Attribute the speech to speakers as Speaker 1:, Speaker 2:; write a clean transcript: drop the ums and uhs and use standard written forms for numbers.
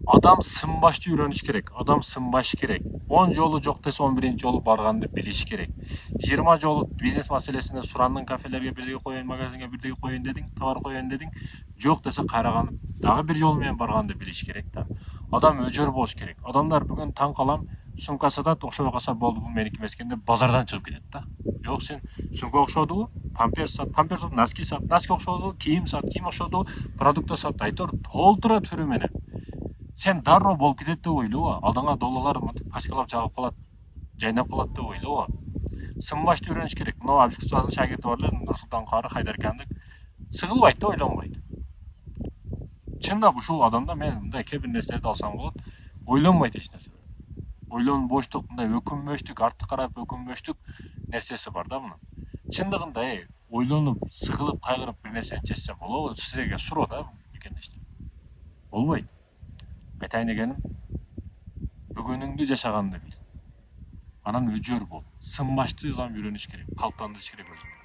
Speaker 1: Адам сынбашты үйрөнүш керек. Адам сынбаш керек. 10 жолу жок десе 11-ci жолу барганды билиш керек. 20 жолу бизнес маселесинде сурандың кафелерге бирдеге коеюн, магазинге бирдеге коеюн дедиң, товар коеюн дедиң. Жок десе кайраганып дагы бир жол менен барганды билиш керек да. Адам өжөр болуш керек. Адамдар бүгүн таң калам, сумка сатат, окшобой калса болду, бул меники эмес экен деп базардан чыгып кетет да. Жок, сен сумка окшодубу? Памперс сат, памперс сат, носки сат, носки окшодубу? Кийим сат, кийим окшодубу? Продукты сат, айтор толтура түрү менен. Сен дарроо болуп кетет деп ойлобо. Алдыңа долларлар мынтип пачкалап жагып калат, жайнап калат деп ойлобо. Сынбашты үйрөнүш керек. Мына Абиш Кустубаздын шагирти бар эле, Нурсултан Кары, Хайдар Кандык. Сыгылбайт да, ойлонбойт. Чындап ушул адамда мен мындай кээ бир нерселерди алсам болот. Ойлонбойт эч нерсе. Ойлонбоштук, мындай өкүнбөштүк, артты карап өкүнбөштүк нерсеси бар да мунун. Чындыгында ойлонуп, сыгылып, кайгырып бир нерсени чечсе болобу? Силерге суроо да үлкенdeşтер. Болбойт. Айтайын дегеним, бүгүнүңдү жашаганды бил. Анан өжөр бол. Сынбаштыган үйрөнүш керек, калыптандырыш керек өзүңдү.